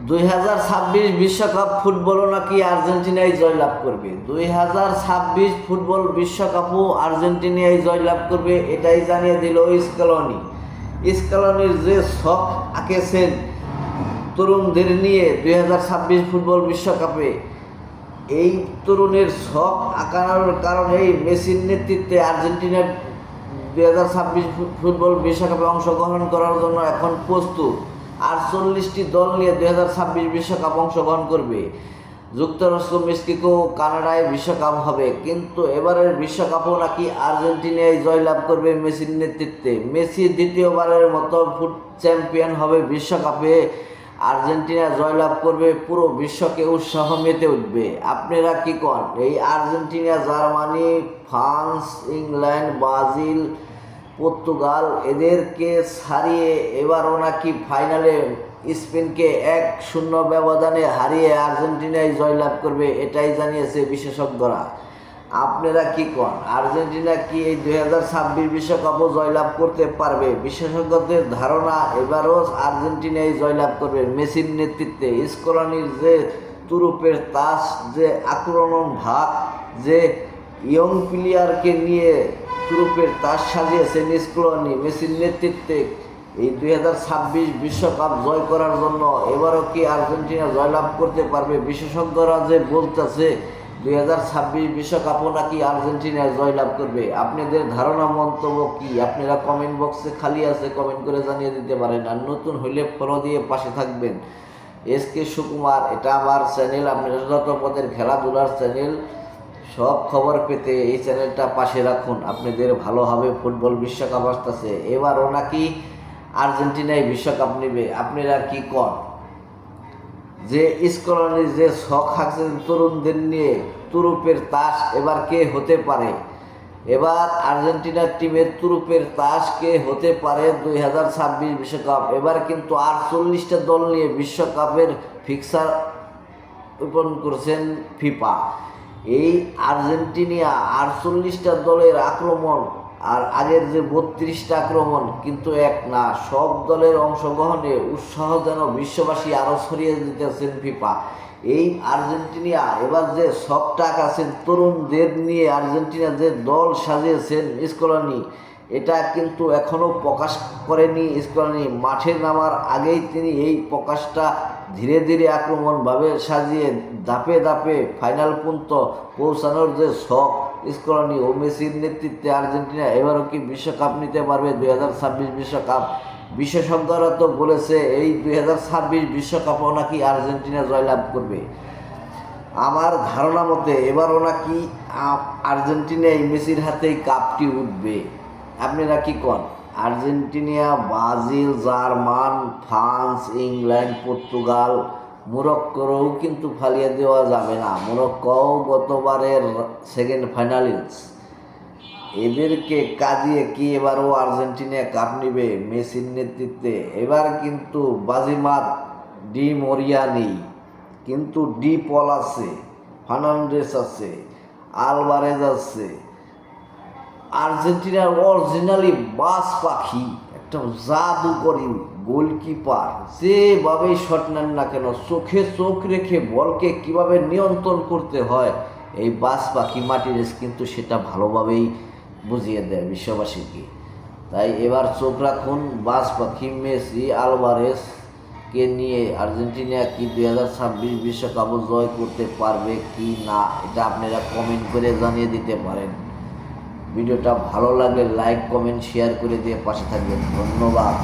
2026 বিশ্বকাপ ফুটবলও নাকি আর্জেন্টিনাই জয়লাভ করবে। 2026 ফুটবল বিশ্বকাপও আর্জেন্টিনাই জয়লাভ করবে, এটাই জানিয়ে দিল স্কেলনি। স্কেলনির যে শখ আঁকেছেন তরুণদের নিয়ে 2026 ফুটবল বিশ্বকাপে, এই তরুণের শখ আঁকানোর কারণেই মেসির নেতৃত্বে আর্জেন্টিনা 2026 ফুটবল বিশ্বকাপে অংশগ্রহণ করার জন্য এখন প্রস্তুত। 48টি দল নিয়ে 2026 বিশ্বকাপ অংশগ্রহণ করবে। যুক্তরাষ্ট্র, মেক্সিকো, কানাডায় বিশ্বকাপ হবে, কিন্তু এবারের বিশ্বকাপও নাকি আর্জেন্টিনায় জয়লাভ করবে মেসির নেতৃত্বে। মেসি দ্বিতীয়বারের মতো চ্যাম্পিয়ন হবে বিশ্বকাপে। আর্জেন্টিনা জয়লাভ করবে, পুরো বিশ্বকে উৎসাহ মেতে উঠবে। আপনারা কি কন? এই Argentina, Germany, France, England, Brazil, Portugal এদেরকে ছাড়িয়ে এবারও নাকি ফাইনালে স্পেনকে 1-0 ব্যবধানে হারিয়ে আর্জেন্টিনাই জয়লাভ করবে, এটাই জানিয়েছে বিশেষজ্ঞরা। আপনারা কি কন? আর্জেন্টিনা কি এই 2026 বিশ্বকাপও জয়লাভ করতে পারবে? বিশেষজ্ঞদের ধারণা এবারও আর্জেন্টিনাই জয়লাভ করবে মেসির নেতৃত্বে। স্কলানির যে তুরুপের তাস, যে আক্রমণ ভাগ, যে ইয়ং প্লেয়ারকে নিয়ে তুরুপের তাস সাজিয়েছেন স্কলানি মেসির নেতৃত্বে, এই 2026 বিশ্বকাপ জয় করার জন্য এবারও কি আর্জেন্টিনা জয়লাভ করতে পারবে? বিশেষজ্ঞরা যে বলতেছে 2026 বিশ্বকাপও নাকি আর্জেন্টিনা জয়লাভ করবে। আপনাদের ধারণা, মন্তব্য কি? আপনারা কমেন্ট বক্সে খালি আছে, কমেন্ট করে জানিয়ে দিতে পারেন। আর নতুন হইলে ফলো দিয়ে পাশে থাকবেন। এসকে সুকুমার, এটা আমার চ্যানেল, আপনারা যত পদের খেলাধুলার চ্যানেল, সব খবর পেতে এই চ্যানেলটা পাশে রাখুন। আপনাদের ভালো হবে। ফুটবল বিশ্বকাপ আসতেছে, এবারও নাকি আর্জেন্টিনায় বিশ্বকাপ নেবে। আপনারা কি কন? যে স্কলানির যে শখ হাঁকছেন তরুণদের নিয়ে তুরুপের তাস, এবার কে হতে পারে? এবার আর্জেন্টিনার টিমের তুরুপের তাস কে হতে পারে 2026 বিশ্বকাপ? এবার কিন্তু 48টা দল নিয়ে বিশ্বকাপের ফিক্সার ওপেন করেছেন ফিফা। এই আর্জেন্টিনা 48টা দলের আক্রমণ আর আগের যে 32টা আক্রমণ কিন্তু এক না। সব দলের অংশগ্রহণে উৎসাহ যেন বিশ্ববাসী আরও ছড়িয়ে দিতেছেন ফিফা। এই আর্জেন্টিনা এবার যে শখটাক আছেন তরুণদের নিয়ে আর্জেন্টিনা যে দল সাজিয়েছেন স্কলানি, এটা কিন্তু এখনও প্রকাশ করেনি স্কলানি। মাঠে নামার আগেই তিনি এই প্রকাশটা ধীরে ধীরে আক্রমণভাবে সাজিয়ে ধাপে ধাপে ফাইনাল পর্যন্ত পৌঁছানোর যে শখ স্কলানি ও মেসির নেতৃত্বে আর্জেন্টিনা এবারও কি বিশ্বকাপ নিতে পারবে 2026 বিশ্বকাপ? বিশেষজ্ঞরা তো বলেছে এই 2026 বিশ্বকাপও নাকি আর্জেন্টিনা জয়লাভ করবে। আমার ধারণা মতে এবারও নাকি আর্জেন্টিনায় মেসির হাতেই কাপটি উঠবে। আপনারা কি কন? Argentina, Brazil, German, France, England, Portugal, মোরক্কোরও কিন্তু ফালিয়ে দেওয়া যাবে না। মোরক্কোও গতবারের সেকেন্ড ফাইনালিস্ট, এদেরকে কাঁদিয়ে কি এবারও আর্জেন্টিনা কাপ নেবে মেসির নেতৃত্বে? এবার কিন্তু বাজিমাত ডি মরিয়া নেই, কিন্তু ডি পল আছে, ফার্নান্ডেস আছে, আলভারেজ আছে। আর্জেন্টিনার অরিজিনালি বাস পাখি, একটা জাদুকরী গোলকিপার, যেভাবেই শট নেন না কেন চোখে চোখ রেখে বলকে কিভাবে নিয়ন্ত্রণ করতে হয়, এই বাস পাখি মার্টিনেজ কিন্তু সেটা ভালোভাবেই বুঝিয়ে দেয় বিশ্ববাসীকে। তাই এবার চোখ রাখুন বাস পাখি মেসি, আলভারেজকে নিয়ে। আর্জেন্টিনা কি 2026 বিশ্বকাপ জয় করতে পারবে কি না, এটা আপনারা কমেন্ট করে জানিয়ে দিতে পারেন। ভিডিওটা ভালো লাগলে লাইক, কমেন্ট, শেয়ার করে দিয়ে পাশে থাকবেন। ধন্যবাদ।